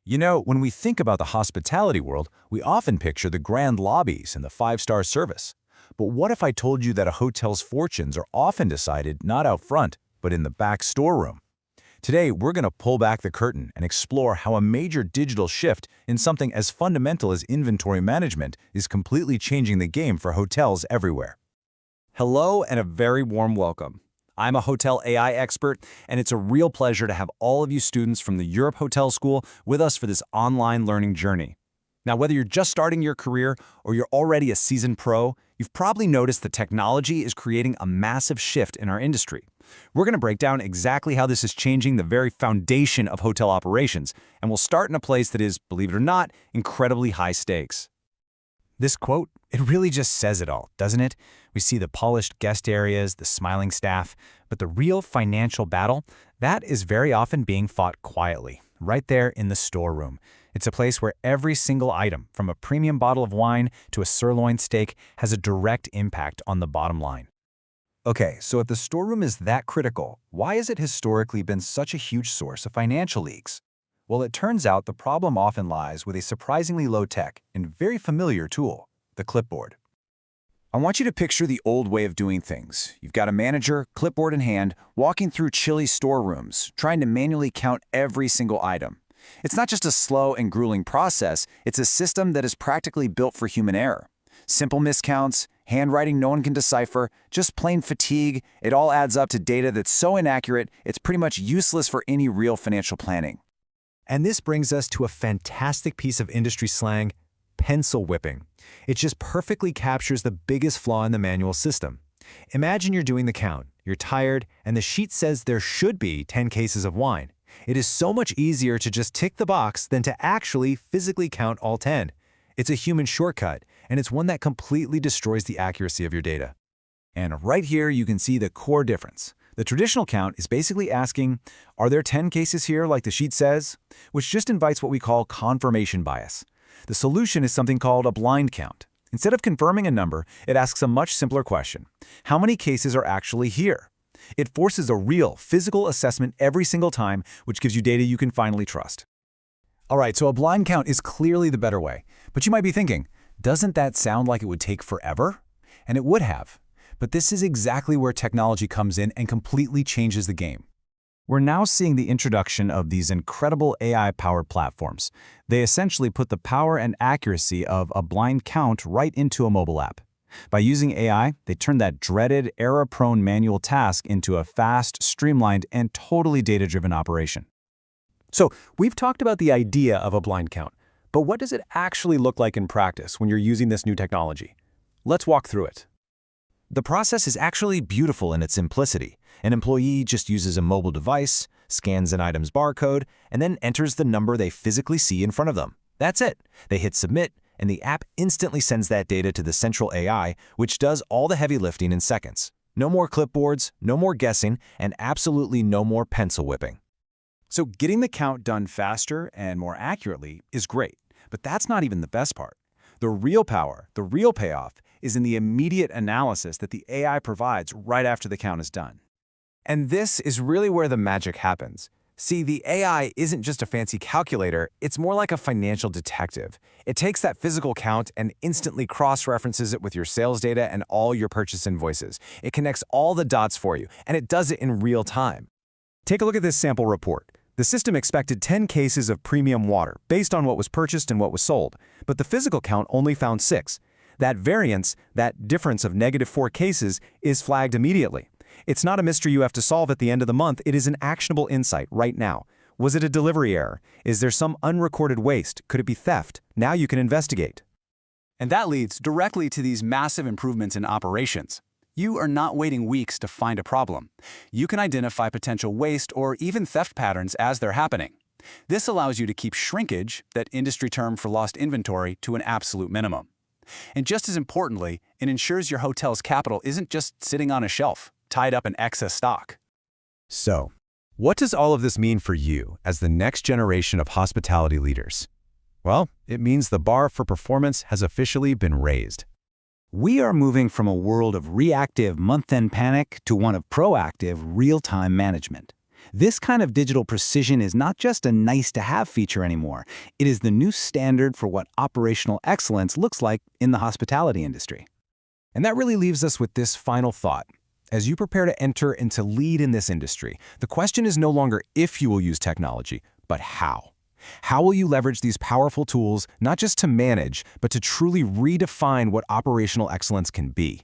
You know, when we think about the hospitality world, we often picture the grand lobbies and the five-star service. But what if I told you that a hotel's fortunes are often decided not out front, but in the back storeroom? Today, we're going to pull back the curtain and explore how a major digital shift in something as fundamental as inventory management is completely changing the game for hotels everywhere. Hello and a very warm welcome. I'm a hotel AI expert, and it's a real pleasure to have all of you students from the Europe Hotel School with us for this online learning journey. Now, whether you're just starting your career or you're already a seasoned pro, you've probably noticed that technology is creating a massive shift in our industry. We're going to break down exactly how this is changing the very foundation of hotel operations, and we'll start in a place that is, believe it or not, incredibly high stakes. This quote, it really just says it all, doesn't it? We see the polished guest areas, the smiling staff, but the real financial battle, that is very often being fought quietly, right there in the storeroom. It's a place where every single item, from a premium bottle of wine to a sirloin steak, has a direct impact on the bottom line. Okay, so if the storeroom is that critical, why has it historically been such a huge source of financial leaks? Well, it turns out the problem often lies with a surprisingly low-tech and very familiar tool, the clipboard. I want you to picture the old way of doing things. You've got a manager, clipboard in hand, walking through chilly storerooms, trying to manually count every single item. It's not just a slow and grueling process, it's a system that is practically built for human error. Simple miscounts, handwriting no one can decipher, just plain fatigue, it all adds up to data that's so inaccurate, it's pretty much useless for any real financial planning. And this brings us to a fantastic piece of industry slang, pencil whipping. It just perfectly captures the biggest flaw in the manual system. Imagine you're doing the count, you're tired, and the sheet says there should be 10 cases of wine. It is so much easier to just tick the box than to actually physically count all 10. It's a human shortcut, and it's one that completely destroys the accuracy of your data. And right here you can see the core difference. The traditional count is basically asking, are there 10 cases here like the sheet says? Which just invites what we call confirmation bias. The solution is something called a blind count. Instead of confirming a number, it asks a much simpler question. How many cases are actually here? It forces a real, physical assessment every single time, which gives you data you can finally trust. All right, so a blind count is clearly the better way. But you might be thinking, doesn't that sound like it would take forever? And it would have. But this is exactly where technology comes in and completely changes the game. We're now seeing the introduction of these incredible AI-powered platforms. They essentially put the power and accuracy of a blind count right into a mobile app. By using AI, they turn that dreaded, error-prone manual task into a fast, streamlined, and totally data-driven operation. So, we've talked about the idea of a blind count, but what does it actually look like in practice when you're using this new technology? Let's walk through it. The process is actually beautiful in its simplicity. An employee just uses a mobile device, scans an item's barcode, and then enters the number they physically see in front of them. That's it. They hit submit, and the app instantly sends that data to the central AI, which does all the heavy lifting in seconds. No more clipboards, no more guessing, and absolutely no more pencil whipping. So getting the count done faster and more accurately is great, but that's not even the best part. The real power, the real payoff, is in the immediate analysis that the AI provides right after the count is done. And this is really where the magic happens. See, the AI isn't just a fancy calculator, it's more like a financial detective. It takes that physical count and instantly cross-references it with your sales data and all your purchase invoices. It connects all the dots for you, and it does it in real time. Take a look at this sample report. The system expected 10 cases of premium water based on what was purchased and what was sold, but the physical count only found 6. That variance, that difference of -4 cases, is flagged immediately. It's not a mystery you have to solve at the end of the month, it is an actionable insight right now. Was it a delivery error? Is there some unrecorded waste? Could it be theft? Now you can investigate. And that leads directly to these massive improvements in operations. You are not waiting weeks to find a problem. You can identify potential waste or even theft patterns as they're happening. This allows you to keep shrinkage, that industry term for lost inventory, to an absolute minimum. And just as importantly, it ensures your hotel's capital isn't just sitting on a shelf, tied up in excess stock. So, what does all of this mean for you as the next generation of hospitality leaders? Well, it means the bar for performance has officially been raised. We are moving from a world of reactive month-end panic to one of proactive, real-time management. This kind of digital precision is not just a nice-to-have feature anymore. It is the new standard for what operational excellence looks like in the hospitality industry. And that really leaves us with this final thought. As you prepare to enter and to lead in this industry, the question is no longer if you will use technology, but how. How will you leverage these powerful tools, not just to manage, but to truly redefine what operational excellence can be?